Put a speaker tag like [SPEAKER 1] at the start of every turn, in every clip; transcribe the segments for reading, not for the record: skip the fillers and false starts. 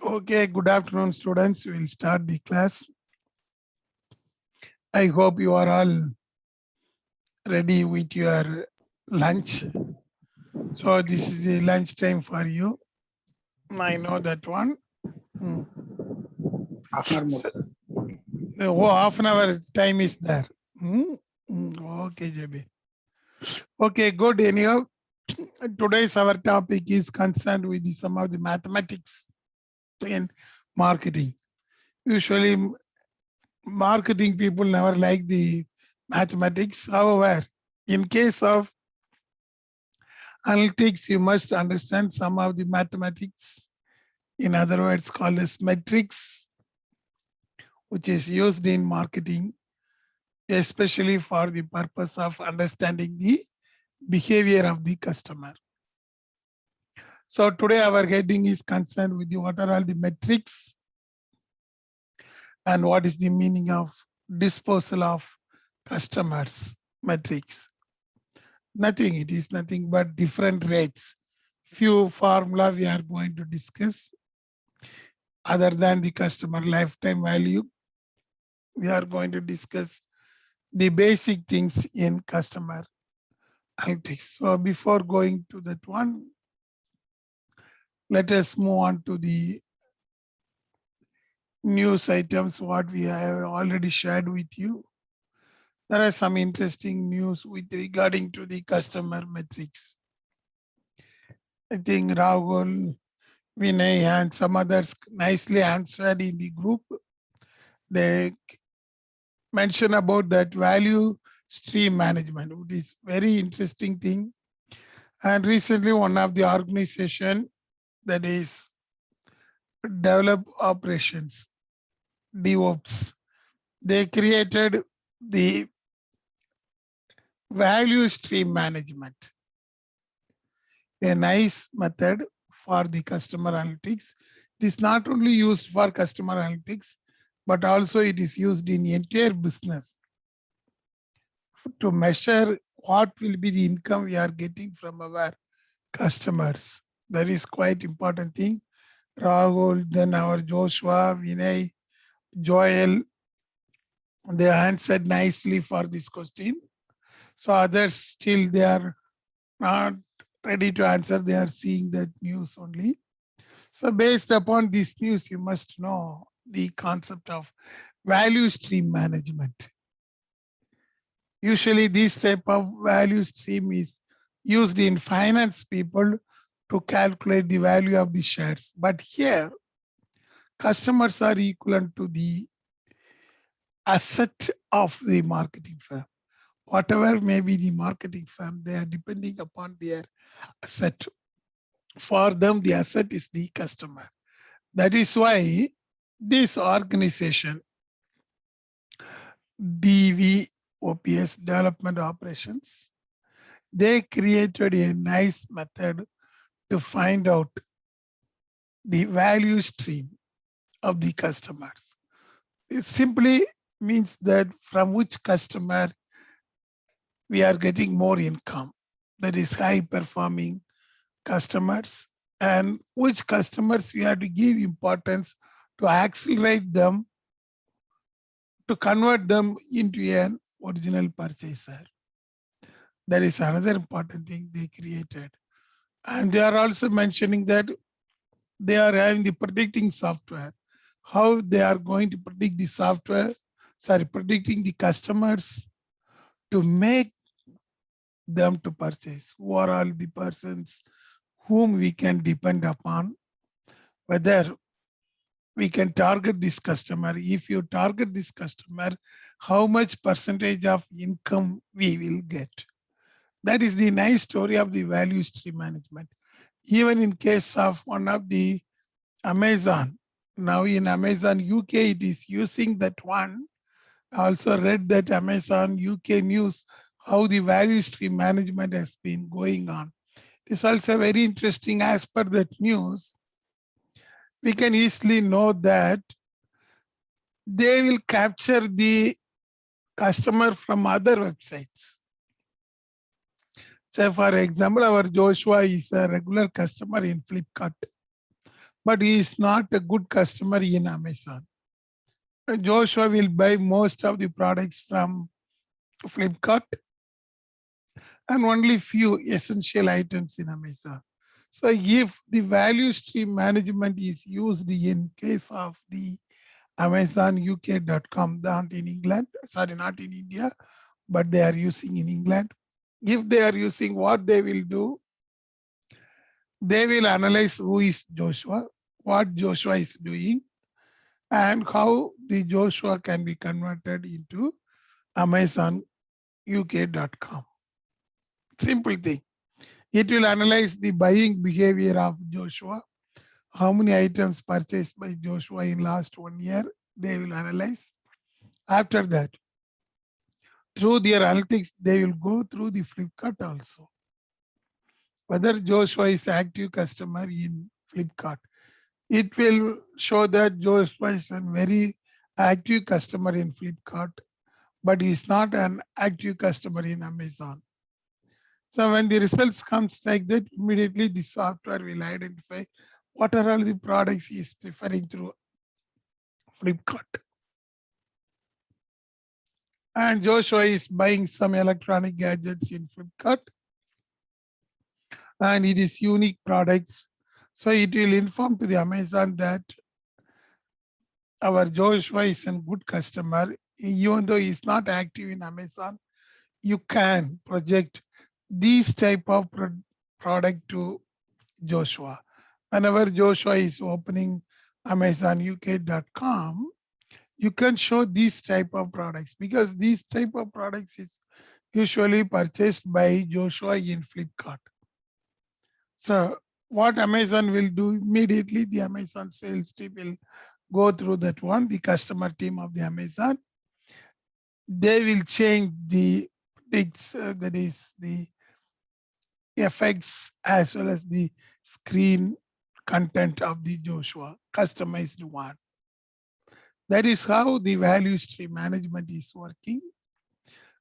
[SPEAKER 1] Okay, good afternoon, students. We'll start the class. I hope you are all ready with your lunch. So this is the lunch time for you. I know that one. Hmm.
[SPEAKER 2] Half an hour more,
[SPEAKER 1] So,
[SPEAKER 2] sir.
[SPEAKER 1] oh, half an hour time is there. Okay, JB. Okay, good. Anyhow, today's our topic is concerned with some of the mathematics in marketing. Usually, marketing people never like the mathematics. However, in case of analytics, you must understand some of the mathematics, in other words, called as metrics, which is used in marketing, especially for the purpose of understanding the behavior of the customer. So today our heading is concerned with what are all the metrics and what is the meaning of disposal of customers metrics. Nothing, it is nothing but different rates. Few formula we are going to discuss other than the customer lifetime value. We are going to discuss the basic things in customer analytics. So before going to that one, let us move on to the news items, what we have already shared with you. There are some interesting news with regarding to the customer metrics. I think Rahul, Vinay, and some others nicely answered in the group. They mention about that value stream management, which is very interesting thing. And recently, one of the organization that is develop operations, DevOps, they created the value stream management, a nice method for the customer analytics. It is not only used for customer analytics, but also it is used in entire business to measure what will be the income we are getting from our customers. That is quite important thing. Rahul, then our Joshua, Vinay, Joel, they answered nicely for this question. So others still they are not ready to answer. They are seeing that news only. So based upon this news, you must know the concept of value stream management. Usually this type of value stream is used in finance people to calculate the value of the shares. But here, customers are equivalent to the asset of the marketing firm. Whatever may be the marketing firm, they are depending upon their asset. For them, the asset is the customer. That is why this organization, DVOPS, Development Operations, they created a nice method to find out the value stream of the customers. It simply means that from which customer we are getting more income, that is high performing customers, and which customers we have to give importance to accelerate them, to convert them into an original purchaser. That is another important thing they created. And they are also mentioning that they are having the predicting software. How they are going to predict the software, predicting the customers to make them to purchase. Who are all the persons whom we can depend upon, whether we can target this customer. If you target this customer, how much percentage of income we will get. That is the nice story of the value stream management. Even in case of one of the Amazon, now in Amazon UK, it is using that one. I also read that Amazon UK news, how the value stream management has been going on. It is also very interesting. As per that news, we can easily know that they will capture the customer from other websites. Say, for example, our Joshua is a regular customer in Flipkart. but he is not a good customer in Amazon. Joshua will buy most of the products from Flipkart and only few essential items in Amazon. So if the value stream management is used in case of the AmazonUK.com, not in England, sorry, not in India, but they are using in England. If they are using, what they will do, they will analyze who is Joshua, what Joshua is doing, and how the Joshua can be converted into AmazonUK.com. Simple thing. It will analyze the buying behavior of Joshua, how many items purchased by Joshua in last 1 year, they will analyze. After that, through their analytics, they will go through the Flipkart also. Whether Joshua is active customer in Flipkart, it will show that Joshua is a very active customer in Flipkart, but he is not an active customer in Amazon. So when the results comes like that, immediately the software will identify what are all the products he is preferring through Flipkart. And Joshua is buying some electronic gadgets in Flipkart, and it is unique products. So it will inform to the Amazon that our Joshua is a good customer. Even though he is not active in Amazon, you can project these type of product to Joshua. Whenever Joshua is opening AmazonUK.com, you can show these type of products because these type of products is usually purchased by Joshua in Flipkart. So what Amazon will do immediately, the Amazon sales team will go through that one, the customer team of the Amazon. They will change the that is the effects as well as the screen content of the Joshua, customized one. That is how the value stream management is working.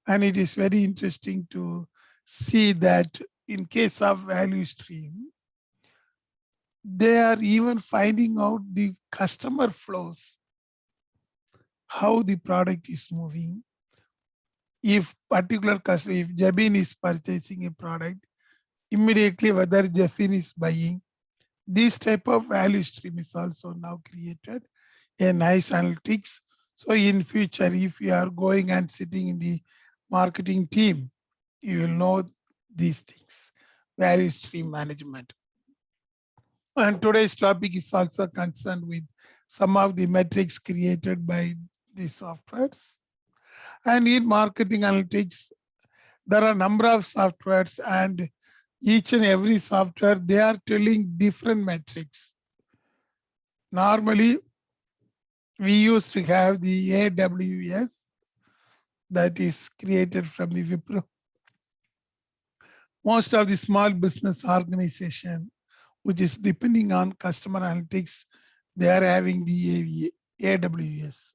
[SPEAKER 1] And it is very interesting to see that in case of value stream, they are even finding out the customer flows, how the product is moving. If particular customer, if Jabin is purchasing a product, immediately whether Jeffin is buying, this type of value stream is also now created, a nice analytics. So in future, if you are going and sitting in the marketing team, you will know these things, value stream management. And today's topic is also concerned with some of the metrics created by the softwares. And in marketing analytics, there are a number of softwares, and each and every software, they are telling different metrics. Normally, we used to have the AWS that is created from the Wipro. Most of the small business organization, which is depending on customer analytics, they are having the AWS.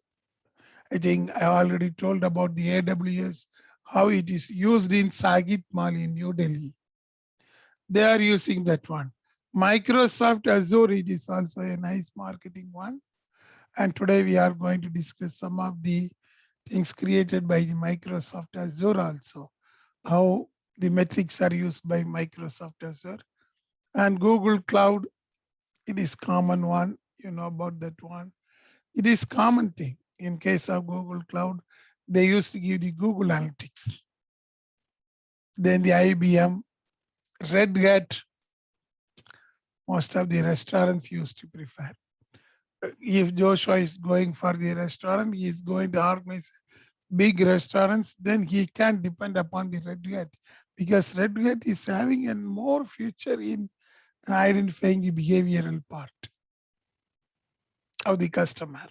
[SPEAKER 1] I think I already told about the AWS, how it is used in Sagit Mall in New Delhi. They are using that one. Microsoft Azure, it is also a nice marketing one. And today we are going to discuss some of the things created by the Microsoft Azure also, how the metrics are used by Microsoft Azure. And Google Cloud, it is common one, you know about that one. It is common thing. In case of Google Cloud, they used to give the Google Analytics. Then the IBM, Red Hat, most of the restaurants used to prefer. If Joshua is going for the restaurant, he is going to organize big restaurants, then he can depend upon the Red Hat because Red Hat is having a more future in identifying the behavioral part of the customer,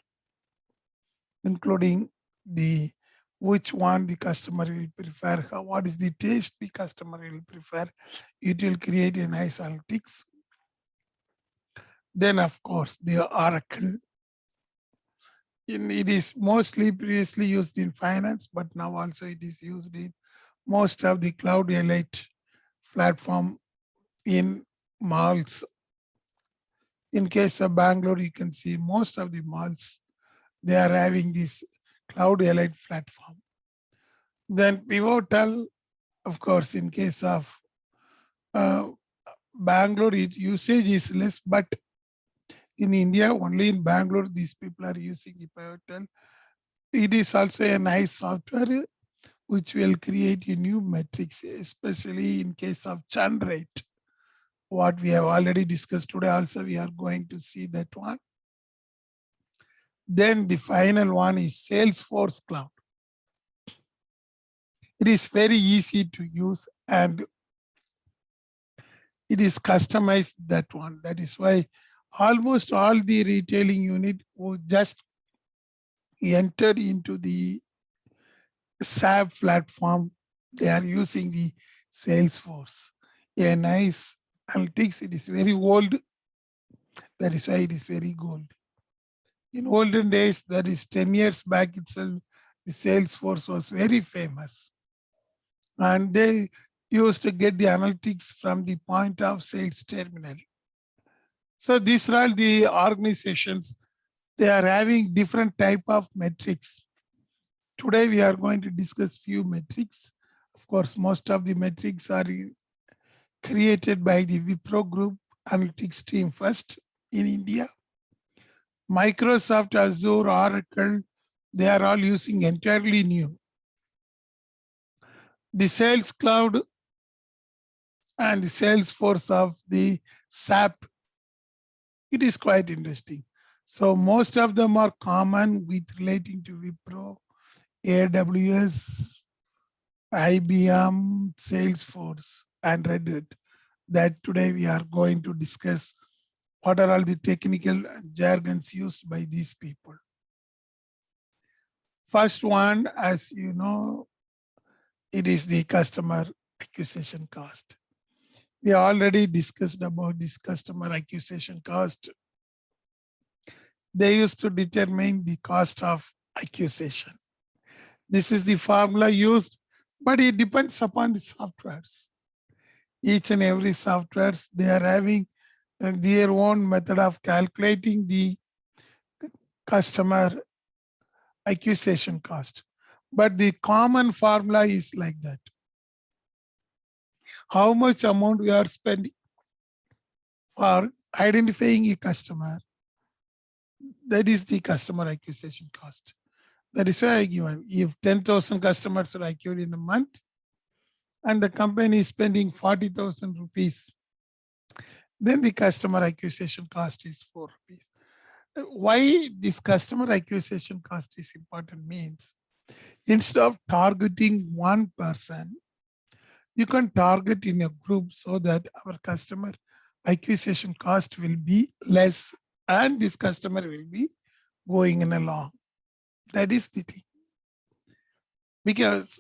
[SPEAKER 1] including the which one the customer will prefer, what is the taste the customer will prefer. It will create a nice analytics. Then, of course, the Oracle. It is mostly previously used in finance, but now also it is used in most of the cloud elite platform in malls. In case of Bangalore, you can see most of the malls, they are having this cloud elite platform. Then Pivotal, of course, in case of Bangalore, usage is less, but in India, only in Bangalore, these people are using the Pivotal. It is also a nice software which will create a new metrics, especially in case of churn rate. What we have already discussed today, also we are going to see that one. Then the final one is Salesforce Cloud. It is very easy to use and it is customized, that one. That is why almost all the retailing unit who just entered into the SAP platform, they are using the Salesforce. A nice analytics, it is very old. That is why it is very gold. In olden days, that is 10 years back itself, the Salesforce was very famous. And they used to get the analytics from the point of sales terminal. So these are all the organizations, they are having different type of metrics. Today we are going to discuss few metrics. Of course, most of the metrics are created by the Wipro Group analytics team first in India. Microsoft Azure, Oracle, they are all using entirely new. The Sales Cloud and the Salesforce of the SAP, it is quite interesting. So most of them are common with relating to Wipro, AWS, IBM, Salesforce, and Red Hat. That today we are going to discuss what are all the technical jargons used by these people. First one, as you know, it is the customer acquisition cost. We already discussed about this customer acquisition cost. They used to determine the cost of acquisition. This is the formula used, but it depends upon the softwares. Each and every softwares, they are having their own method of calculating the customer acquisition cost. But the common formula is like that. How much amount we are spending for identifying a customer, that is the customer acquisition cost. That is why I given, if 10,000 customers are acquired in a month and the company is spending 40,000 rupees, then the customer acquisition cost is 4 rupees. Why this customer acquisition cost is important means, instead of targeting one person, you can target in a group so that our customer acquisition cost will be less and this customer will be going in along. That is the thing. Because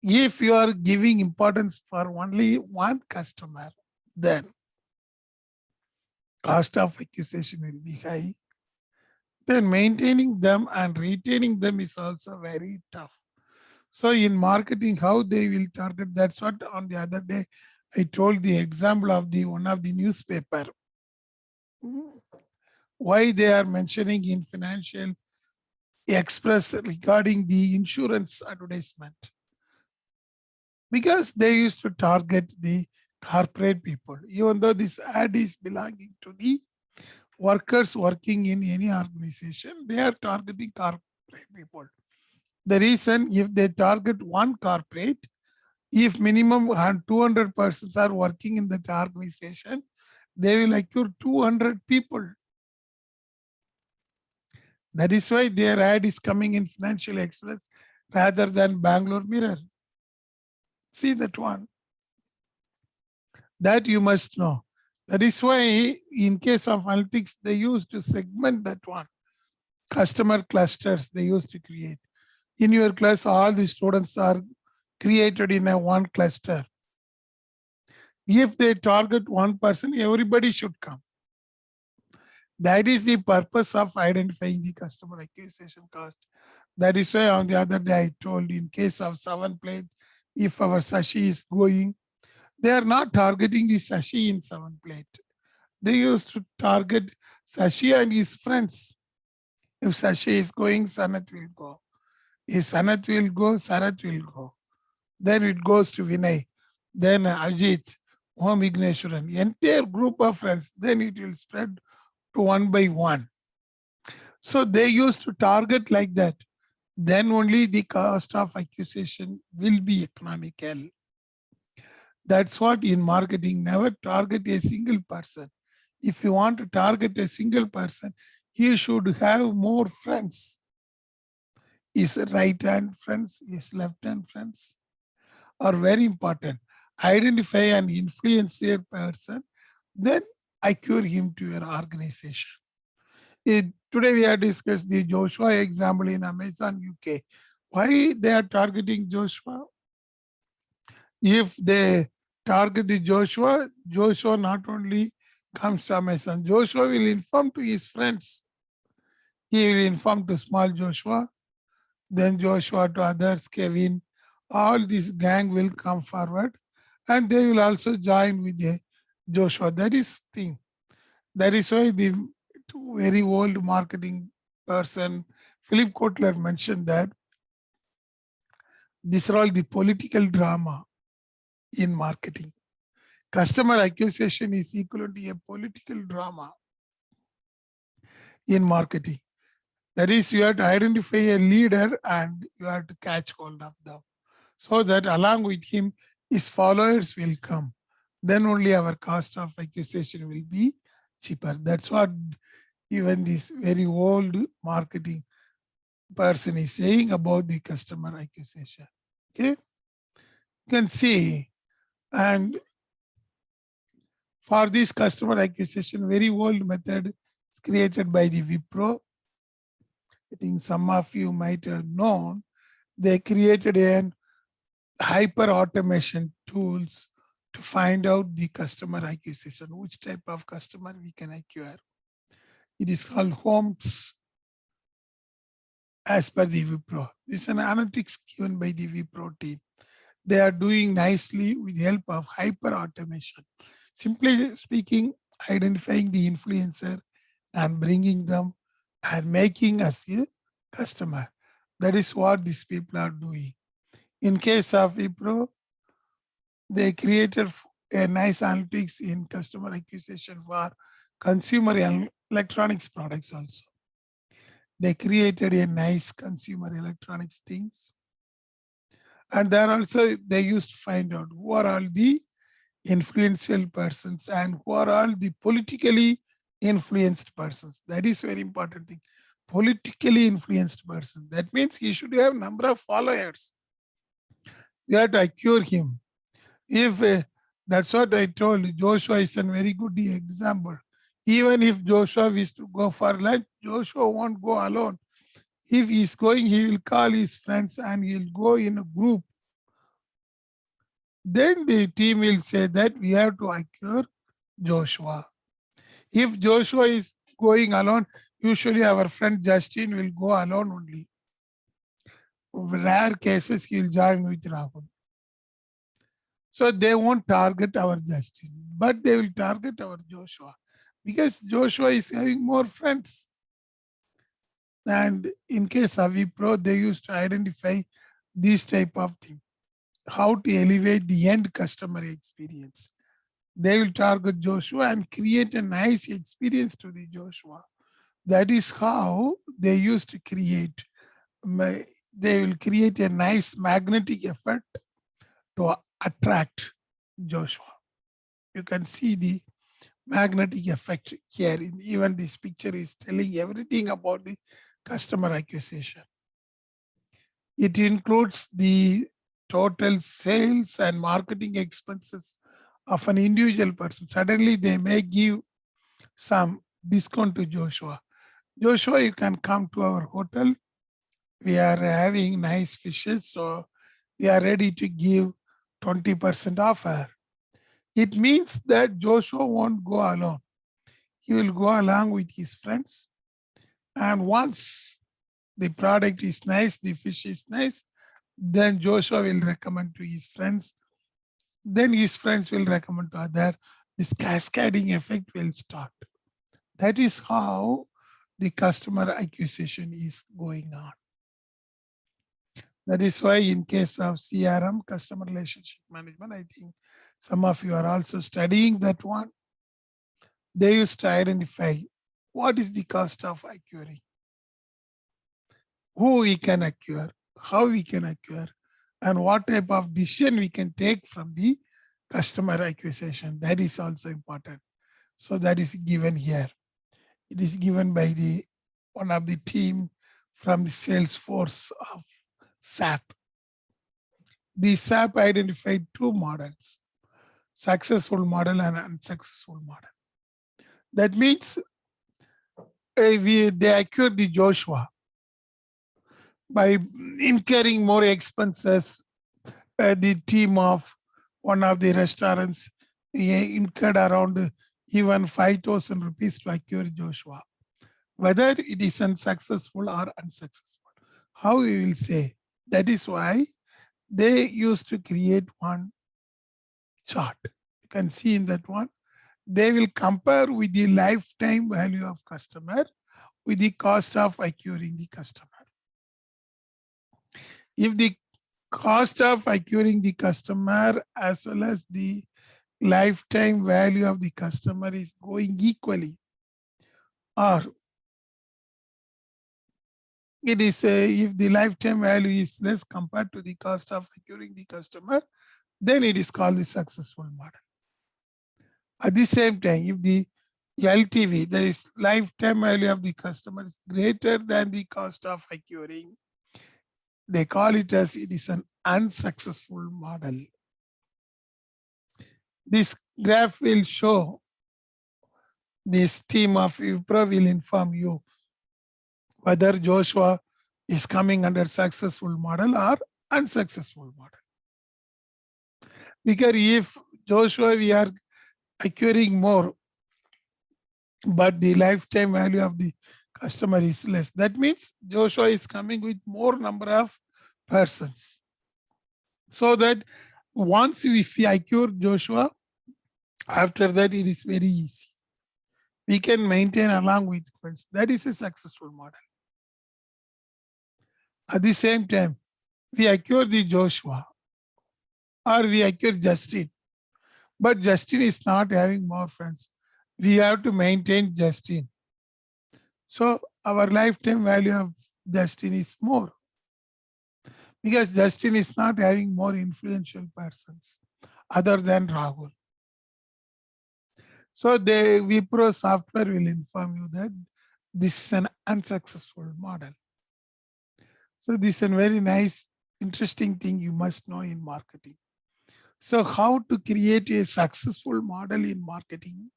[SPEAKER 1] if you are giving importance for only one customer, then cost of acquisition will be high. Then maintaining them and retaining them is also very tough. So in marketing, how they will target, that's what on the other day, I told the example of the one of the newspaper. Why they are mentioning in Financial Express regarding the insurance advertisement. Because they used to target the corporate people, even though this ad is belonging to the workers working in any organization, they are targeting corporate people. The reason, if they target one corporate, if minimum 200 persons are working in that organization, they will acquire 200 people. That is why their ad is coming in Financial Express rather than Bangalore Mirror. See that one. That you must know. That is why in case of analytics, they used to segment that one. Customer clusters they used to create. In your class, all the students are created in a one cluster. If they target one person, everybody should come. That is the purpose of identifying the customer acquisition cost. That is why on the other day I told, in case of 7-plate, if our Sashi is going, they are not targeting the Sashi in 7-plate. They used to target Sashi and his friends. If Sashi is going, Sanat will go. If Sanat will go, Sarat will go. Then it goes to Vinay. Then Ajit, Om Igneshwaran, entire group of friends. Then it will spread to one by one. So they used to target like that. Then only the cost of acquisition will be economical. That's what in marketing, never target a single person. If you want to target a single person, he should have more friends. His right hand friends, his left hand friends are very important. Identify and influence a person, then acquire him to your organization. Today we have discussed the Joshua example in Amazon UK. Why they are targeting Joshua? If they target the Joshua, Joshua not only comes to Amazon, Joshua will inform to his friends. He will inform to small Joshua, then Joshua to others, Kevin. All this gang will come forward and they will also join with the Joshua. That is thing. That is why the very old marketing person, Philip Kotler, mentioned that these are all the political drama in marketing. Customer acquisition is equal to a political drama in marketing. That is, you have to identify a leader and you have to catch hold of them so that along with him, his followers will come. Then only our cost of acquisition will be cheaper. That's what even this very old marketing person is saying about the customer acquisition. Okay, you can see, and for this customer acquisition, very old method is created by the Wipro. I think some of you might have known. They created a hyper automation tools to find out the customer acquisition, which type of customer we can acquire. It is called Homes as per the Wipro. This is an analytics given by the Wipro team. They are doing nicely with the help of hyper automation. Simply speaking, identifying the influencer and bringing them and making us a customer. That is what these people are doing. In case of Wipro, they created a nice analytics in customer acquisition for consumer electronics products also. They created a nice consumer electronics things. And there also they used to find out who are all the influential persons and who are all the politically influenced persons. That is very important thing. Politically influenced person. That means he should have number of followers. You have to acquire him. If that's what I told, Joshua is a very good example. Even if Joshua wishes to go for lunch, Joshua won't go alone. If he's going, he will call his friends and he'll go in a group. Then the team will say that we have to acquire Joshua. If Joshua is going alone, usually our friend Justin will go alone only. Rare cases, he'll join with Rahul. So they won't target our Justin, but they will target our Joshua because Joshua is having more friends. And in case of Wipro, they used to identify this type of thing, how to elevate the end customer experience. They will target Joshua and create a nice experience to the Joshua. That is how they used to create. They will create a nice magnetic effect to attract Joshua. You can see the magnetic effect here. Even this picture is telling everything about the customer acquisition. It includes the total sales and marketing expenses of an individual person. Suddenly they may give some discount to Joshua. Joshua, you can come to our hotel. We are having nice fishes, so we are ready to give 20% offer. It means that Joshua won't go alone. He will go along with his friends. And once the product is nice, the fish is nice, then Joshua will recommend to his friends. Then his friends will recommend to others. this cascading effect will start. That is how the customer acquisition is going on. That is why in case of CRM, customer relationship management, I think some of you are also studying that one. They used to identify what is the cost of acquiring, who we can acquire, how we can acquire, and what type of decision we can take from the customer acquisition. That is also important. So that is given here. It is given by the one of the team from the Salesforce of SAP. The SAP identified two models, successful model and unsuccessful model. That means they acquired the Joshua by incurring more expenses. The team of one of the restaurants incurred around even 5,000 rupees to acquire Joshua. Whether it is unsuccessful or unsuccessful, how we will say? That is why they used to create one chart. You can see in that one. They will compare with the lifetime value of customer with the cost of acquiring the customer. If the cost of acquiring the customer as well as the lifetime value of the customer is going equally, or it is if the lifetime value is less compared to the cost of acquiring the customer, then it is called the successful model. At the same time, if the LTV, that is lifetime value of the customer, is greater than the cost of acquiring, they call it as it is an unsuccessful model. This graph will show, this team of Wipro will inform you whether Joshua is coming under successful model or unsuccessful model. Because if Joshua we are acquiring more, but the lifetime value of the customer is less, that means Joshua is coming with more number of persons. So that once if we acquire Joshua, after that it is very easy. We can maintain along with friends. That is a successful model. At the same time, we acquire the Joshua or we acquire Justin, but Justin is not having more friends. We have to maintain Justin. So our lifetime value of Justin is more because Justin is not having more influential persons other than Rahul. So the Wipro software will inform you that this is an unsuccessful model. So this is a very nice, interesting thing you must know in marketing. So how to create a successful model in marketing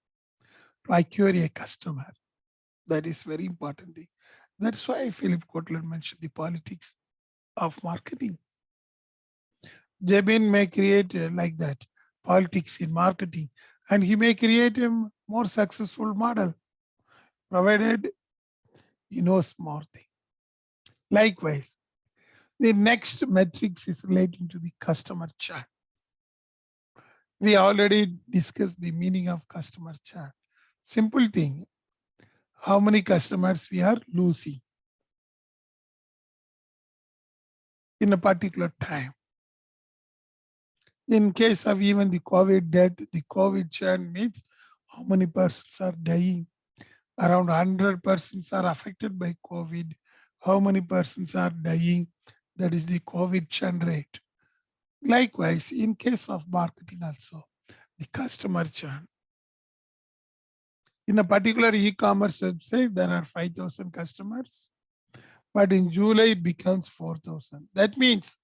[SPEAKER 1] to acquire a customer? That is very important thing. That's why Philip Kotler mentioned the politics of marketing. Jebin may create like that, politics in marketing, and he may create a more successful model, provided he knows more thing. Likewise, the next metrics is relating to the customer churn. We already discussed the meaning of customer churn. Simple thing, how many customers we are losing in a particular time. In case of even the COVID death, the COVID churn means how many persons are dying. Around 100 persons are affected by COVID. How many persons are dying? That is the COVID churn rate. Likewise, in case of marketing also, the customer churn. In a particular e-commerce website, there are 5,000 customers, but in July it becomes 4,000. That means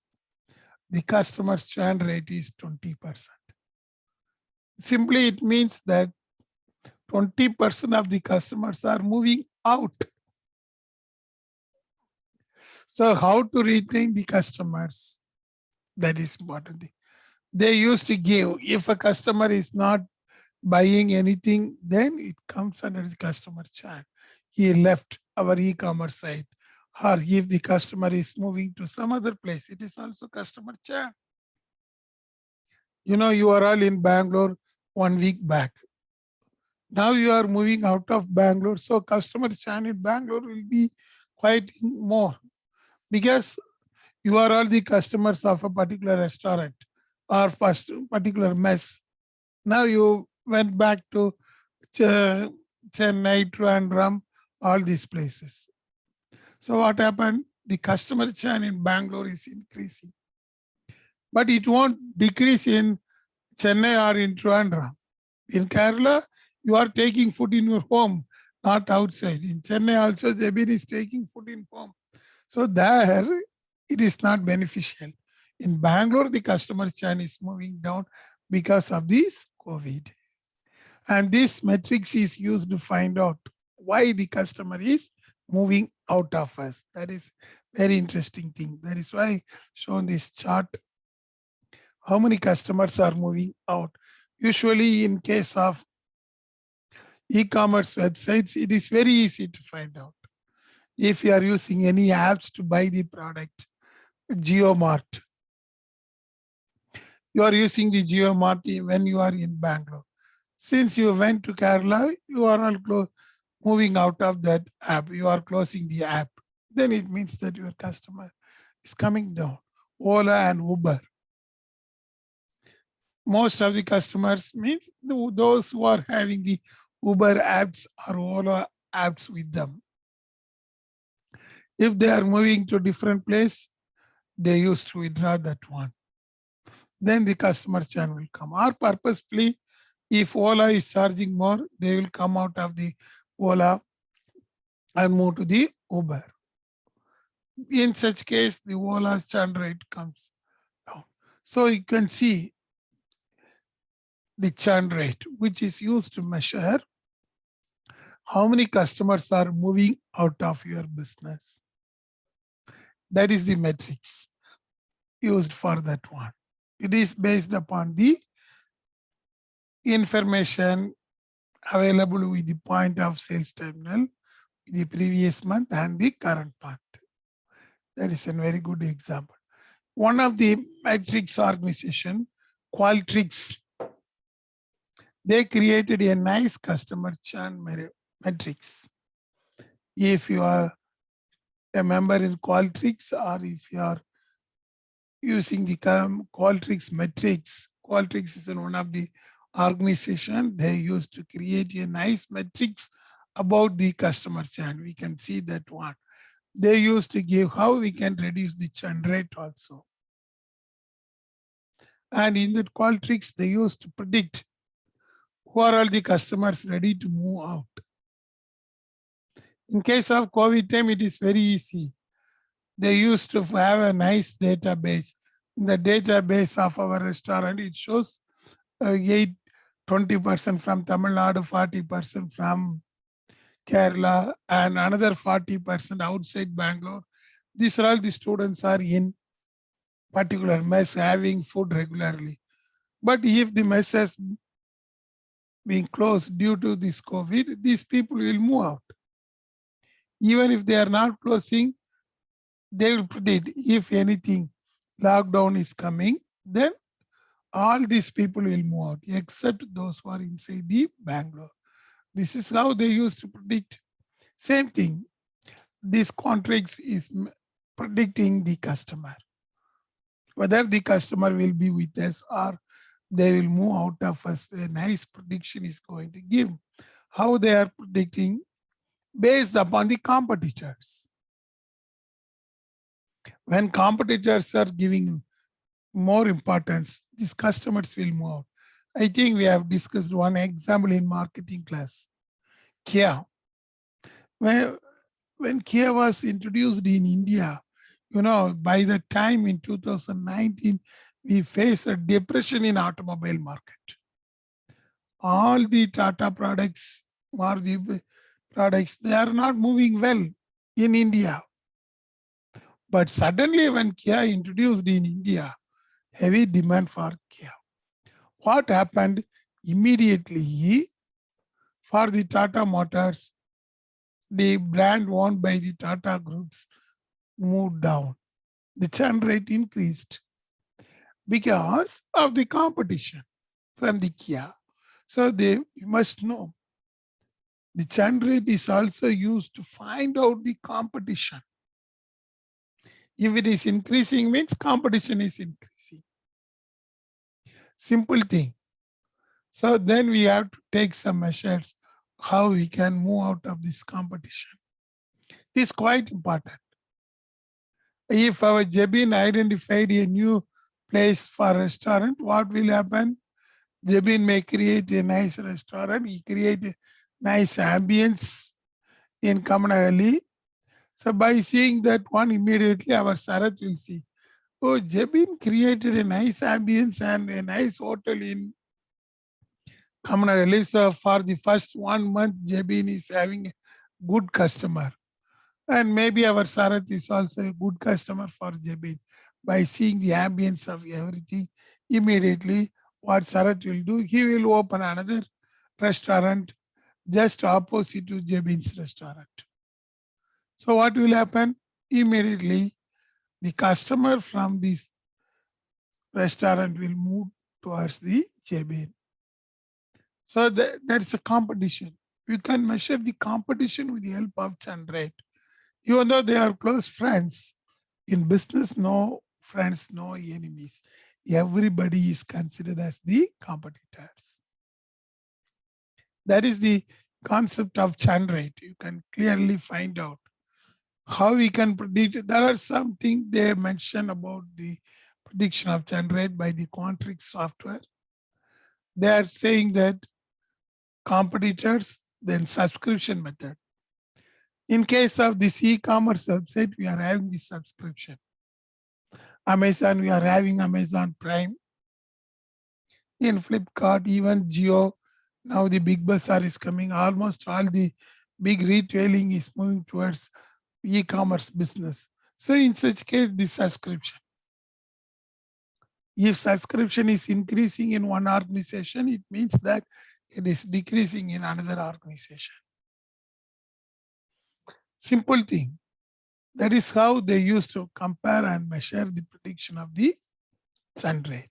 [SPEAKER 1] the customer's churn rate is 20%. Simply, it means that 20% of the customers are moving out. So how to retain the customers? That is important. They used to give, if a customer is not buying anything, then it comes under the customer churn. He left our e-commerce site. Or if the customer is moving to some other place, it is also customer churn. You know, you are all in Bangalore, 1 week back. Now you are moving out of Bangalore, so customer churn in Bangalore will be quite more because you are all the customers of a particular restaurant or particular mess. Now you went back to Chennai, Trivandrum, all these places. So what happened? The customer churn in Bangalore is increasing, but it won't decrease in Chennai or in Trivandrum. In Kerala, you are taking food in your home, not outside. In Chennai also, Jabir is taking food in home. So there, it is not beneficial. In Bangalore, the customer churn is moving down because of this COVID. And this matrix is used to find out why the customer is moving out of us. That is very interesting thing. That is why I shown this chart. How many customers are moving out? Usually in case of e-commerce websites, it is very easy to find out. If you are using any apps to buy the product, JioMart, you are using the JioMart when you are in Bangalore. Since you went to Kerala, you are all moving out of that app. You are closing the app. Then it means that your customer is coming down. Ola and Uber. Most of the customers means those who are having the Uber apps or Ola apps with them. If they are moving to different place, they used to withdraw that one. Then the customer churn will come. Or purposefully, if Ola is charging more, they will come out of the Ola and move to the Uber. In such case, the Ola churn rate comes down. So you can see the churn rate, which is used to measure how many customers are moving out of your business. That is the metrics used for that one. It is based upon the information available with the point of sales terminal, the previous month and the current month. That is a very good example. One of the metrics organization, Qualtrics, they created a nice customer churn metrics. If you are a member in Qualtrics or if you are using the Qualtrics metrics, Qualtrics is one of the organization they used to create a nice metrics about the customer churn. We can see that one. They used to give how we can reduce the churn rate also. And in that Qualtrics, they used to predict who are all the customers ready to move out. In case of COVID time, it is very easy. They used to have a nice database. In the database of our restaurant, it shows 20% from Tamil Nadu, 40% from Kerala, and another 40% outside Bangalore. These are all the students are in particular mess having food regularly. But if the mess has been closed due to this COVID, these people will move out. Even if they are not closing, they will predict if anything lockdown is coming, then all these people will move out, except those who are inside the Bangalore. This is how they used to predict. Same thing. This contracts is predicting the customer. Whether the customer will be with us or they will move out of us, a nice prediction is going to give. How they are predicting based upon the competitors. When competitors are giving more importance, these customers will move out. I think we have discussed one example in marketing class, Kia. When Kia was introduced in India, by the time in 2019, we faced a depression in automobile market. All the Tata products, Maruti products, they are not moving well in India. But suddenly when Kia introduced in India, heavy demand for Kia. What happened immediately for the Tata Motors, the brand owned by the Tata groups moved down. The churn rate increased because of the competition from the Kia. So you must know the churn rate is also used to find out the competition. If it is increasing, means competition is increasing. Simple thing. So then we have to take some measures how we can move out of this competition. It is quite important. If our Jabin identified a new place for a restaurant, what will happen? Jabin may create a nice restaurant, he create a nice ambience in Kamanahalli. So by seeing that one, immediately our Sarath will see, oh, Jabin created a nice ambience and a nice hotel in Kamanahalli. So for the first 1 month, Jabin is having a good customer. And maybe our Sarath is also a good customer for Jabin. By seeing the ambience of everything, immediately what Sarath will do, he will open another restaurant just opposite to Jabin's restaurant. So what will happen? Immediately, the customer from this restaurant will move towards the Jabin. So that's a competition. You can measure the competition with the help of churn rate. Even though they are close friends, in business, no friends, no enemies. Everybody is considered as the competitors. That is the concept of churn rate. You can clearly find out how we can predict. There are something they mention about the prediction of churn rate by the Quantrix software. They are saying that competitors, then subscription method. In case of this e-commerce website, we are having the subscription. Amazon, we are having Amazon Prime. In Flipkart, even Jio, now the Big Bazaar is coming. Almost all the big retailing is moving towards e-commerce business. So in such case, the subscription. If subscription is increasing in one organization, it means that it is decreasing in another organization. Simple thing. That is how they used to compare and measure the prediction of the churn rate.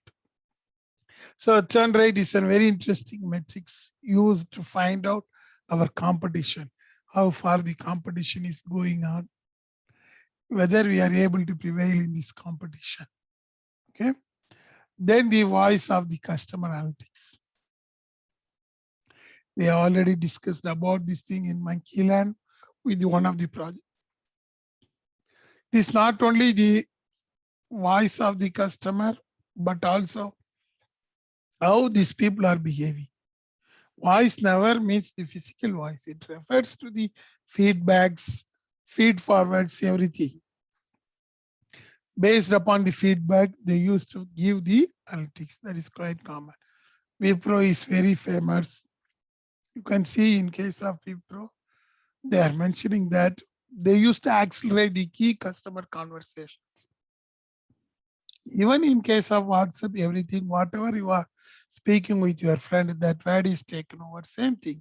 [SPEAKER 1] So churn rate is a very interesting metrics used to find out our competition, how far the competition is going on, whether we are able to prevail in this competition. Okay. Then the voice of the customer analytics. We have already discussed about this thing in Monkeyland with one of the projects. It is not only the voice of the customer, but also how these people are behaving. Voice never means the physical voice. It refers to the feedbacks, feed forwards, everything. Based upon the feedback, they used to give the analytics. That is quite common. Wipro is very famous. You can see in case of Wipro, they are mentioning that they used to accelerate the key customer conversations. Even in case of WhatsApp, everything, whatever you are speaking with your friend, that word is taken over, same thing.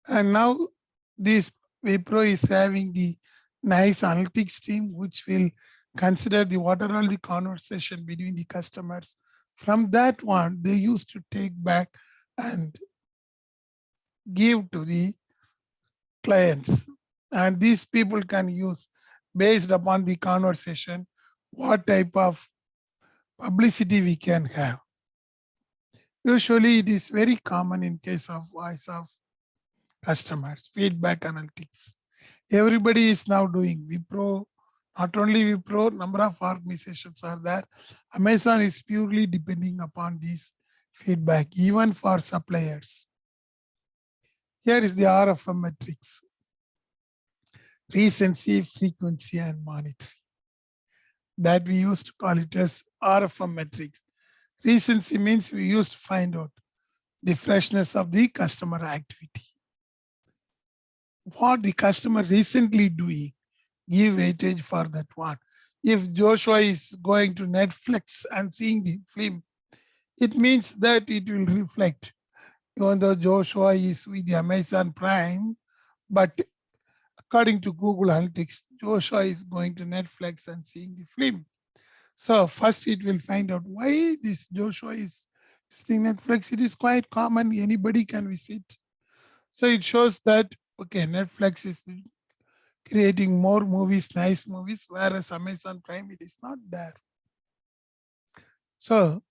[SPEAKER 1] And now this Wipro is having the nice analytics team, which will consider the what are all the conversation between the customers. From that one, they used to take back and give to the clients. And these people can use based upon the conversation, what type of publicity we can have. Usually it is very common in case of voice of customers, feedback analytics. Everybody is now doing Wipro, not only Wipro, number of organizations are there. Amazon is purely depending upon this feedback, even for suppliers. Here is the RFM metrics. Recency, frequency, and monitoring. That we used to call it as RFM metrics. Recency means we used to find out the freshness of the customer activity. What the customer recently doing, give weightage for that one. If Joshua is going to Netflix and seeing the film, it means that it will reflect. Even though Joshua is with the Amazon Prime, but according to Google Analytics, Joshua is going to Netflix and seeing the film. So first it will find out why this Joshua is Visiting Netflix, it is quite common. Anybody can visit. So it shows that, okay, Netflix is creating more movies, nice movies, whereas Amazon Prime, it is not there. So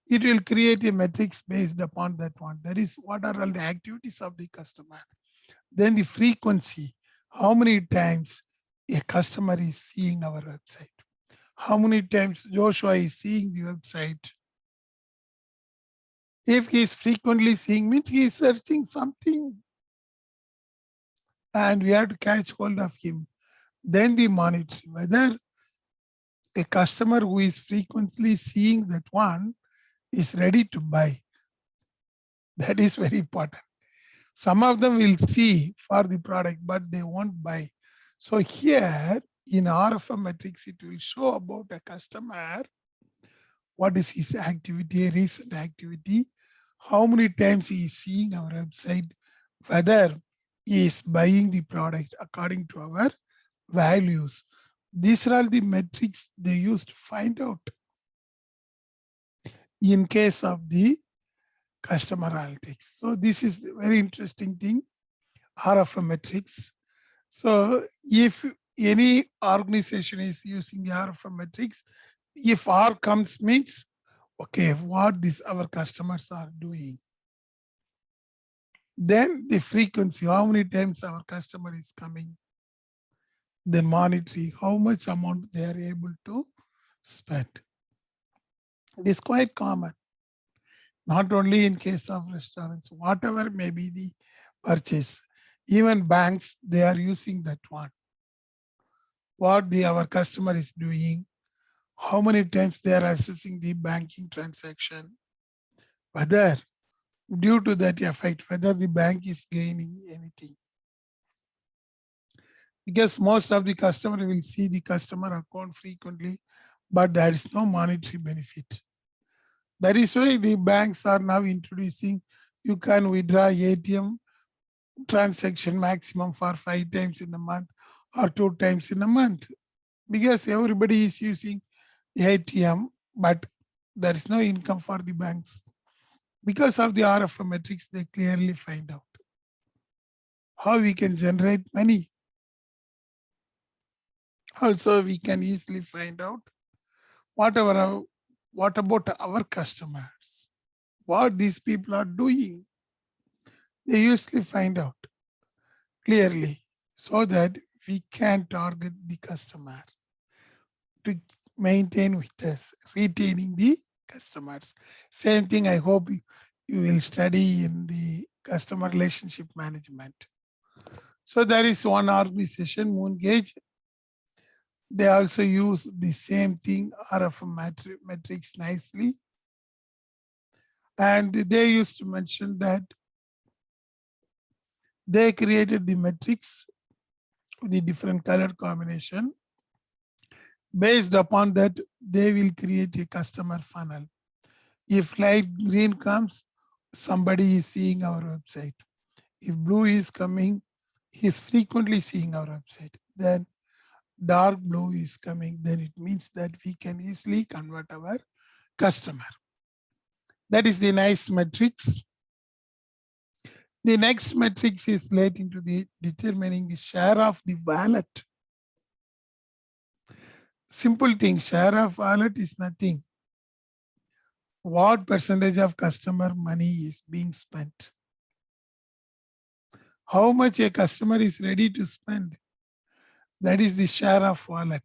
[SPEAKER 1] it will create a metrics based upon that one. That is, what are all the activities of the customer. Then the frequency, how many times a customer is seeing our website. How many times Joshua is seeing the website. If he is frequently seeing, means he is searching something and we have to catch hold of him. Then the monitoring, whether a customer who is frequently seeing that one is ready to buy. That is very important. Some of them will see for the product, but they won't buy. So here in RFM metrics, it will show about a customer, what is his activity, recent activity, how many times he is seeing our website, whether he is buying the product according to our values. These are all the metrics they use to find out in case of the customer analytics. So this is a very interesting thing, RFM metrics. So if any organization is using the RFM metrics, if R comes means, okay, what these our customers are doing. Then the frequency, how many times our customer is coming. Then monitoring, how much amount they are able to spend. It is quite common, not only in case of restaurants, whatever may be the purchase. Even banks, they are using that one. What our customer is doing, how many times they are assessing the banking transaction, whether due to that effect, whether the bank is gaining anything. Because most of the customer will see the customer account frequently, but there is no monetary benefit. That is why the banks are now introducing, you can withdraw ATM transaction maximum for 5 times in a month or 2 times in a month. Because everybody is using ATM, but there is no income for the banks. Because of the RFM metrics, they clearly find out how we can generate money. Also, we can easily find out what about our customers, what these people are doing. They usually find out clearly so that we can target the customer to maintain with us, retaining the customers. Same thing, I hope you will study in the customer relationship management. So there is one organization, Moongauge. They also use the same thing, RFM metrics nicely. And they used to mention that they created the metrics, the different color combination. Based upon that, they will create a customer funnel. If light green comes, somebody is seeing our website. If blue is coming, he is frequently seeing our website. Then dark blue is coming, then it means that we can easily convert our customer. That is the nice metrics. The next metrics is relating to the determining the share of the wallet. Simple thing, share of wallet is nothing. What percentage of customer money is being spent? How much a customer is ready to spend? That is the share of wallet.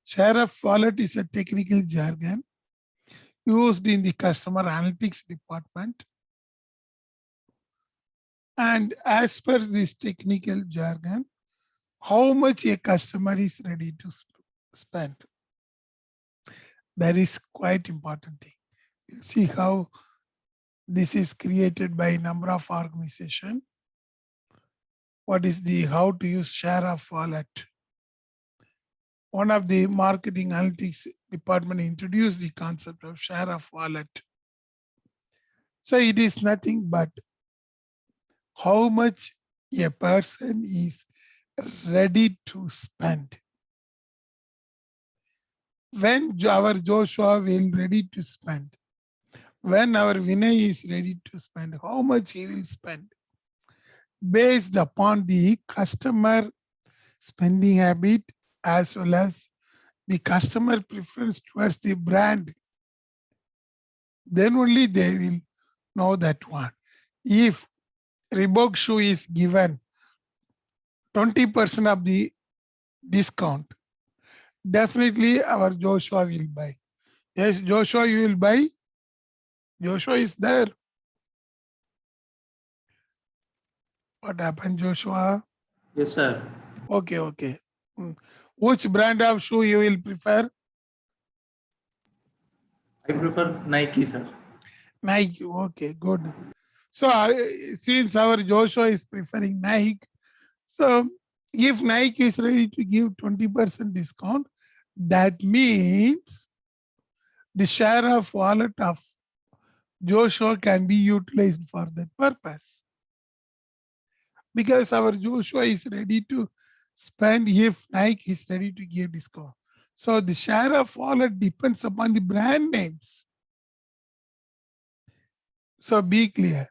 [SPEAKER 1] Share of wallet is a technical jargon used in the customer analytics department. And as per this technical jargon, how much a customer is ready to spend. That is quite important thing. We'll see how this is created by number of organizations. What is the how to use share of wallet? One of the marketing analytics department introduced the concept of share of wallet. So it is nothing but how much a person is ready to spend. When our Joshua will ready to spend, When our Vinay is ready to spend, how much he will spend based upon the customer spending habit as well as the customer preference towards the brand. Then only they will know that one. If Reebok shoe is given 20% of the discount, definitely our Joshua will buy. Yes, Joshua, you will buy. Joshua is there. What happened, Joshua?
[SPEAKER 3] Yes, sir.
[SPEAKER 1] Okay, okay. Which brand of shoe you will prefer?
[SPEAKER 3] I prefer Nike, sir.
[SPEAKER 1] Nike. Okay, good. So since our Joshua is preferring Nike, so if Nike is ready to give 20% discount, that means the share of wallet of Joshua can be utilized for that purpose. Because our Joshua is ready to spend if Nike is ready to give discount. So the share of wallet depends upon the brand names. So be clear.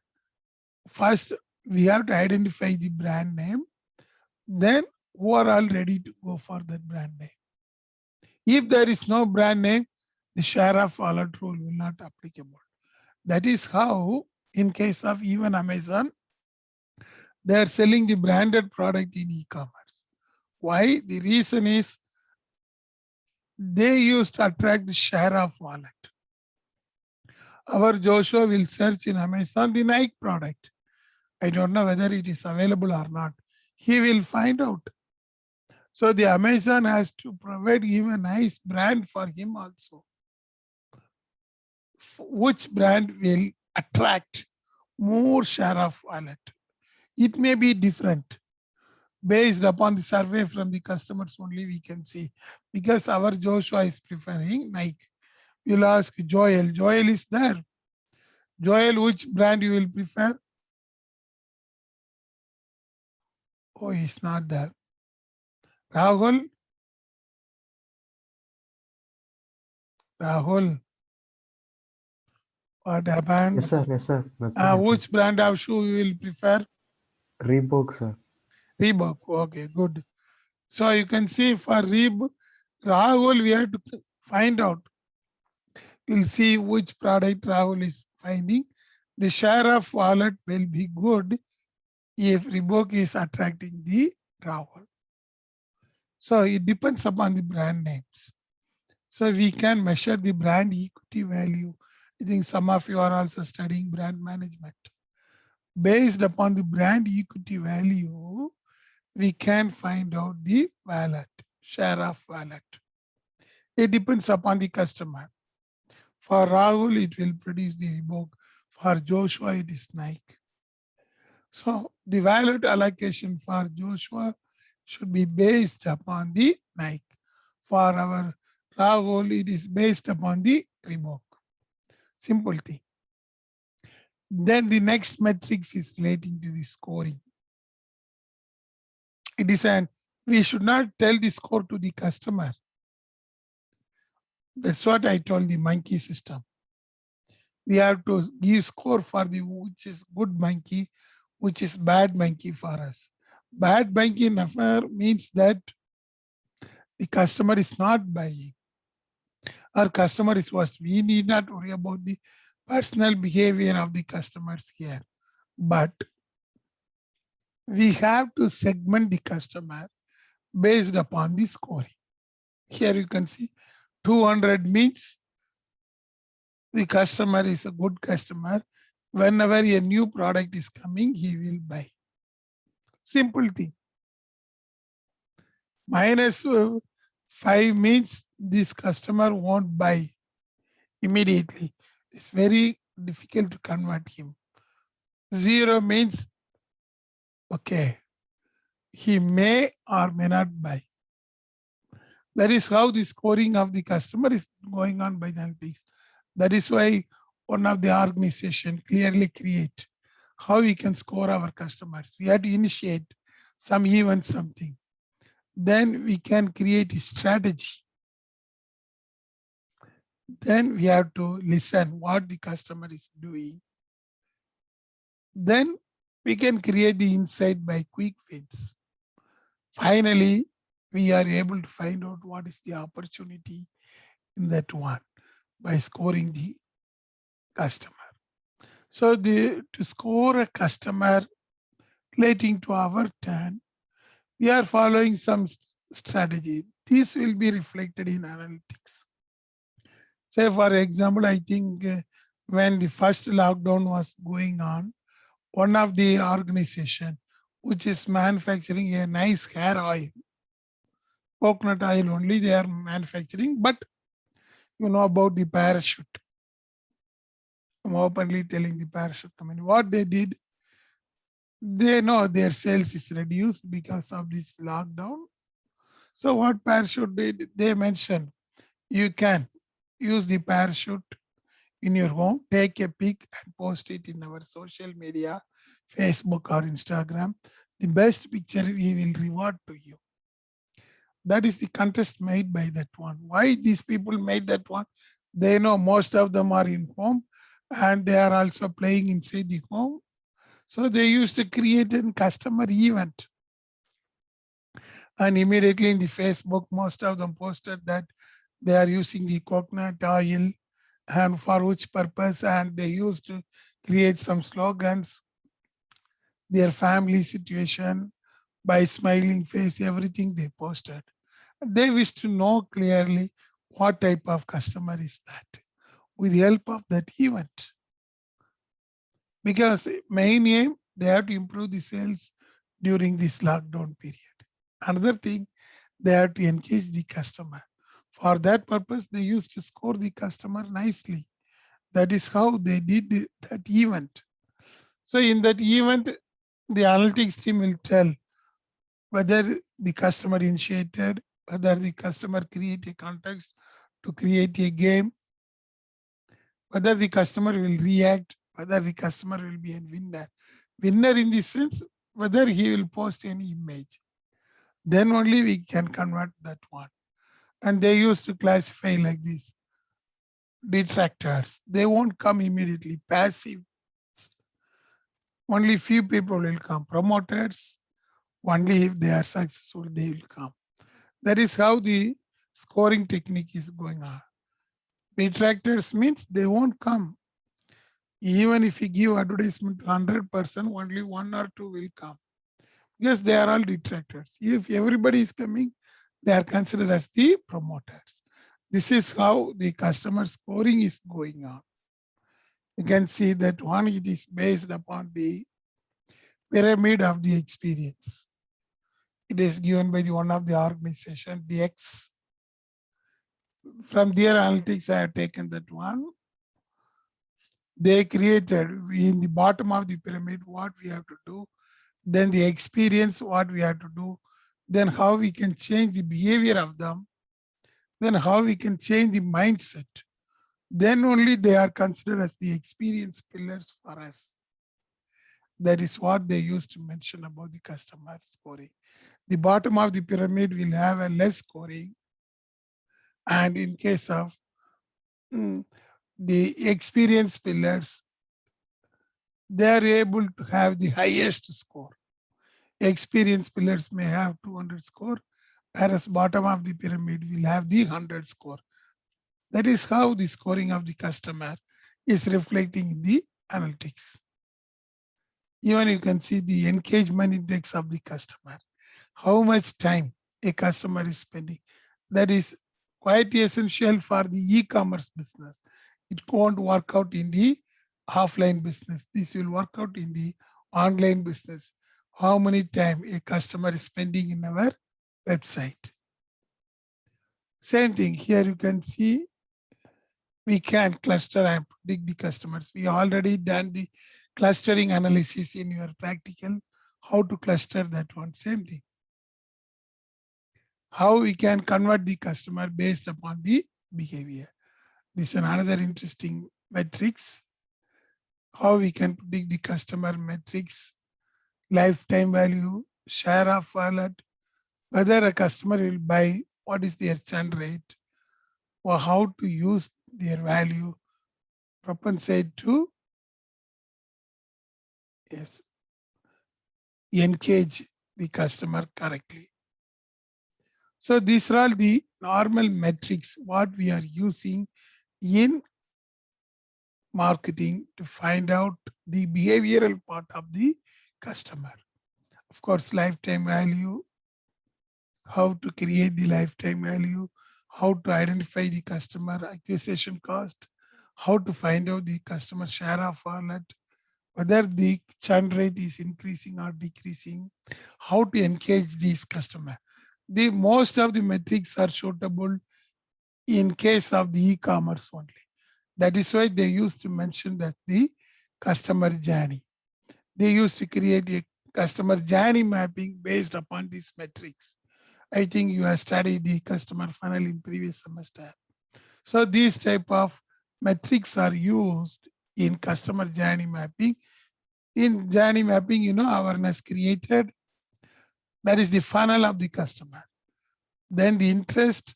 [SPEAKER 1] First, we have to identify the brand name. Then who are all ready to go for that brand name. If there is no brand name, the share of wallet rule will not applicable. That is how, in case of even Amazon, they are selling the branded product in e-commerce. Why? The reason is they used to attract the share of wallet. Our Joshua will search in Amazon the Nike product. I don't know whether it is available or not. He will find out. So the Amazon has to provide him a nice brand for him also. Which brand will attract more share of wallet? It may be different. Based upon the survey from the customers only we can see. Because our Joshua is preferring Nike. We'll ask Joel. Joel is there. Joel, which brand you will prefer? Oh, he's not there. Rahul? Rahul? What happened?
[SPEAKER 4] Yes, sir. Yes, sir. Nothing happened.
[SPEAKER 1] Which brand of shoe you will prefer?
[SPEAKER 4] Reebok, sir.
[SPEAKER 1] Reebok. Okay, good. So you can see for Rahul, we have to find out. We'll see which product Rahul is finding. The share of wallet will be good if Reebok is attracting the Rahul. So it depends upon the brand names. So we can measure the brand equity value. I think some of you are also studying brand management. Based upon the brand equity value, we can find out the wallet, share of wallet. It depends upon the customer. For Rahul, it will produce the Reebok. For Joshua, it is Nike. So the wallet allocation for Joshua should be based upon the Nike. For our Rahul, it is based upon the Reebok. Simple thing. Then the next metrics is relating to the scoring. It is we should not tell the score to the customer. That's what I told the monkey system. We have to give score for the which is good monkey, which is bad monkey for us. Bad monkey never means that the customer is not buying. Our customer is worse. We need not worry about the personal behavior of the customers here. But we have to segment the customer based upon the scoring. Here you can see 200 means the customer is a good customer. Whenever a new product is coming, he will buy. Simple thing. -5 means this customer won't buy immediately. It's very difficult to convert him. 0 means, okay, he may or may not buy. That is how the scoring of the customer is going on by the analytics. That is why one of the organization clearly create how we can score our customers. We have to initiate some event, something. Then we can create a strategy. Then we have to listen what the customer is doing. Then we can create the insight by quick wins. Finally, we are able to find out what is the opportunity in that one by scoring the customer. So to score a customer relating to our turn, we are following some strategy. This will be reflected in analytics. Say for example, I think when the first lockdown was going on, one of the organization which is manufacturing a nice hair oil, coconut oil only they are manufacturing, but you know about the parachute. I'm openly telling the parachute company what they did. They know their sales is reduced because of this lockdown. So what parachute did, they mentioned you can use the parachute in your home, take a pic and post it in our social media, Facebook or Instagram. The best picture we will reward to you. That is the contest made by that one. Why these people made that one? They know most of them are in home and they are also playing inside the home. So they used to create a customer event. And immediately in the Facebook, most of them posted that they are using the coconut oil and for which purpose, and they used to create some slogans, their family situation, by smiling face, everything they posted. They wish to know clearly what type of customer is that with the help of that event. Because main aim, they have to improve the sales during this lockdown period. Another thing, they have to engage the customer. For that purpose, they used to score the customer nicely. That is how they did that event. So in that event, the analytics team will tell whether the customer initiated, whether the customer create a context to create a game, whether the customer will react, whether the customer will be a winner. Winner in the sense, whether he will post any image. Then only we can convert that one. And they used to classify like this. Detractors, they won't come immediately. Passive, only few people will come. Promoters, only if they are successful, they will come. That is how the scoring technique is going on. Detractors means they won't come. Even if you give advertisement to 100%, only 1 or 2 will come. Because they are all detractors. If everybody is coming, they are considered as the promoters. This is how the customer scoring is going on. You can see that one, it is based upon the pyramid of the experience. It is given by one of the organization, the X. From their analytics, I have taken that one. They created in the bottom of the pyramid what we have to do, then the experience, what we have to do, then how we can change the behavior of them, then how we can change the mindset. Then only they are considered as the experience pillars for us. That is what they used to mention about the customer scoring. The bottom of the pyramid will have a less scoring. And in case of the experience pillars, they are able to have the highest score. Experience pillars may have 200 score, whereas bottom of the pyramid will have the 100 score. That is how the scoring of the customer is reflecting in the analytics. Even you can see the engagement index of the customer. How much time a customer is spending. That is quite essential for the e-commerce business. It won't work out in the offline business. This will work out in the online business. How many time a customer is spending in our website. Same thing here, you can see we can cluster and predict the customers. We already done the clustering analysis in your practical, how to cluster that one, same thing. How we can convert the customer based upon the behavior. This is another interesting metrics. How we can predict the customer metrics, lifetime value, share of wallet, whether a customer will buy, what is their churn rate, or how to use their value compensate to engage the customer correctly. So these are all the normal metrics what we are using in marketing to find out the behavioral part of the customer. Of course, lifetime value, how to create the lifetime value, how to identify the customer acquisition cost, how to find out the customer share of wallet, whether the churn rate is increasing or decreasing, how to engage these customer. The most of the metrics are suitable in case of the e-commerce only. That is why they used to mention that the customer journey. They used to create a customer journey mapping based upon these metrics. I think you have studied the customer funnel in previous semester. So these type of metrics are used in customer journey mapping. In journey mapping, awareness created. That is the funnel of the customer. Then the interest,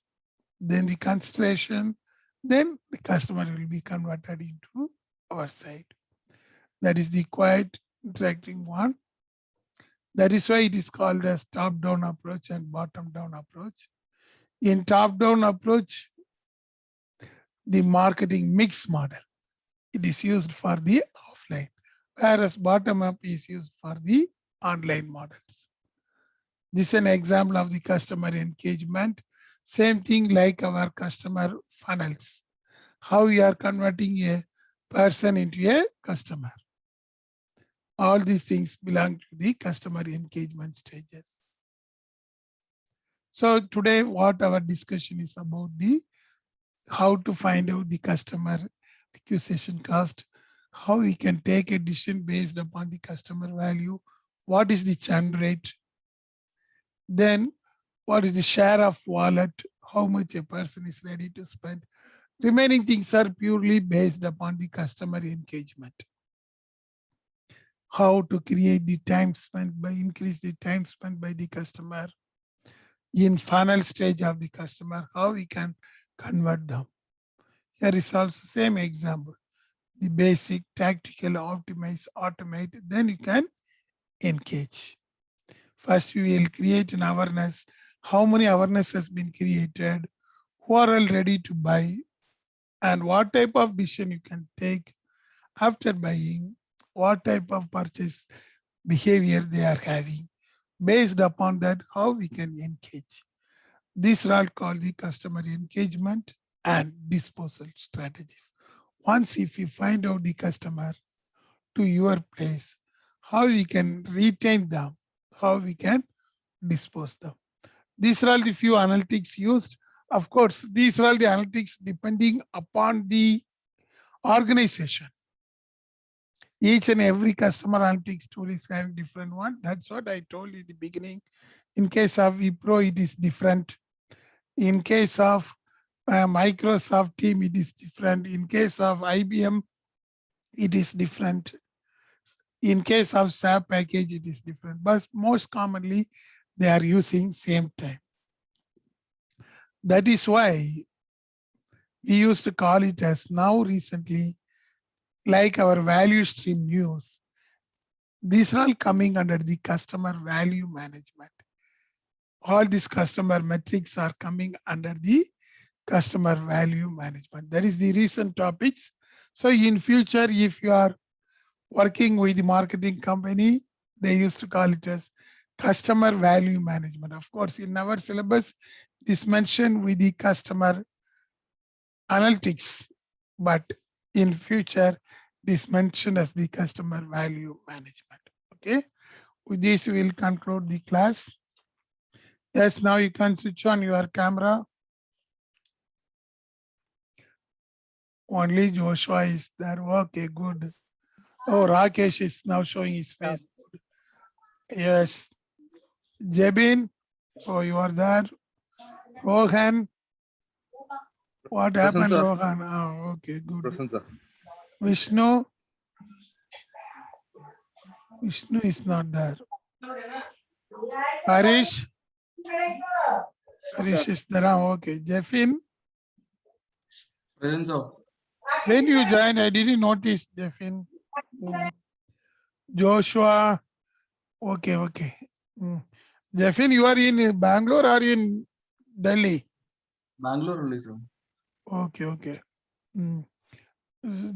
[SPEAKER 1] then the consideration, then the customer will be converted into our site. That is the quiet interacting one. That is why it is called as top-down approach and bottom-down approach. In top-down approach, the marketing mix model, it is used for the offline, whereas bottom-up is used for the online models. This is an example of the customer engagement. Same thing like our customer funnels. How we are converting a person into a customer. All these things belong to the customer engagement stages. So today what our discussion is about the how to find out the customer acquisition cost, how we can take a decision based upon the customer value, what is the churn rate, then what is the share of wallet, how much a person is ready to spend. Remaining things are purely based upon the customer engagement. How to create the time spent by increase the time spent by the customer in funnel stage of the customer, how we can convert them. Here is also same example, the basic, tactical, optimize, automate, then you can engage. First, we will create an awareness. How many awareness has been created? Who are all ready to buy? And what type of decision you can take after buying? What type of purchase behavior they are having? Based upon that, how we can engage. These are all called the customer engagement and disposal strategies. Once if you find out the customer to your place, how we can retain them, how we can dispose them. These are all the few analytics used. Of course, these are all the analytics depending upon the organization. Each and every customer analytics tool is having different one. That's what I told you in the beginning. In case of Wipro, it is different. In case of Microsoft team, it is different. In case of IBM, it is different. In case of SAP package, it is different. But most commonly, they are using same time. That is why we used to call it as now recently, like our value stream news. These are all coming under the customer value management. All these customer metrics are coming under the customer value management. That is the recent topics. So in future, if you are working with the marketing company, they used to call it as customer value management. Of course, in our syllabus, it is mentioned with the customer analytics, but in future, it is mentioned as the customer value management. Okay, with this, we will conclude the class. Yes, now you can switch on your camera. Only Joshua is there. Okay, good. Oh, Rakesh is now showing his face. Yes. Jebin, oh, you are there. Rohan. What happened,
[SPEAKER 5] sir.
[SPEAKER 1] Rohan? Oh, okay, good.
[SPEAKER 5] Present, sir.
[SPEAKER 1] Vishnu. Vishnu is not there. Harish. Harish is there. Okay. Jeffin.
[SPEAKER 3] Present, sir.
[SPEAKER 1] When you joined, I didn't notice, Jeffin. Joshua. Okay, okay. Jeffin, you are in Bangalore or in Delhi?
[SPEAKER 3] Bangalore only, sir.
[SPEAKER 1] Okay, okay.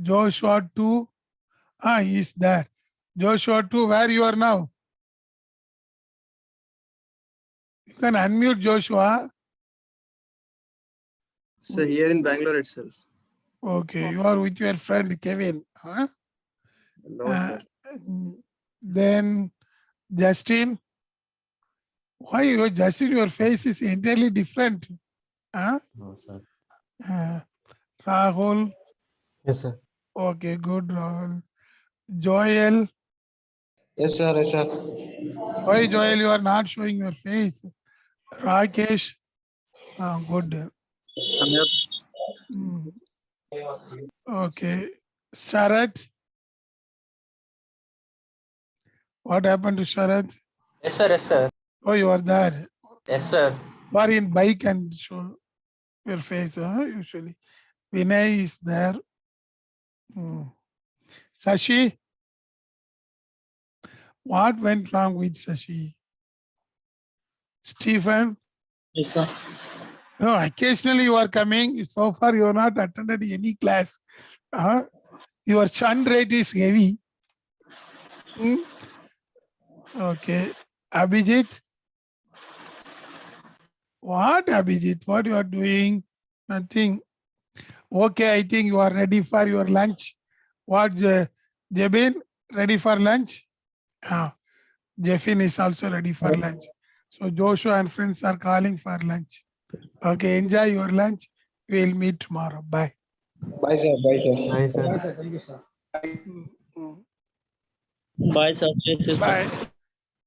[SPEAKER 1] Joshua 2. He's there. Joshua 2, where you are now? You can unmute Joshua.
[SPEAKER 5] So here in Bangalore itself.
[SPEAKER 1] Okay, you are with your friend Kevin. Huh?
[SPEAKER 5] No, sir.
[SPEAKER 1] Then Justin. Why you, Justin, your face is entirely different. Huh?
[SPEAKER 4] No, sir.
[SPEAKER 1] Rahul.
[SPEAKER 4] Yes, sir.
[SPEAKER 1] Okay, good, Rahul. Joel.
[SPEAKER 2] Yes, sir. Yes, sir.
[SPEAKER 1] Why, Joel, you are not showing your face? Rakesh. Good.
[SPEAKER 5] I'm here.
[SPEAKER 1] Okay. Sharath. What happened to Sharath?
[SPEAKER 6] Yes, sir. Yes, sir.
[SPEAKER 1] Oh, you are there.
[SPEAKER 6] Yes, sir.
[SPEAKER 1] You are in bike and show your face, usually. Vinay is there. Sashi. What went wrong with Sashi? Stephen.
[SPEAKER 2] Yes, sir.
[SPEAKER 1] No, occasionally you are coming. So far, you have not attended any class. Your churn rate is heavy. Okay. Abhijit. What, Abhijit? What you are doing? Nothing. Okay, I think you are ready for your lunch. What, Jebin? Ready for lunch? Jeffin is also ready for lunch. So Joshua and friends are calling for lunch. Okay, enjoy your lunch. We'll meet tomorrow. Bye.
[SPEAKER 2] Bye, sir. Bye, sir.
[SPEAKER 4] Hi, sir.
[SPEAKER 2] Thank you, sir.
[SPEAKER 1] Mm, mm.
[SPEAKER 7] Bye, sir. Thank you, sir.
[SPEAKER 1] Bye.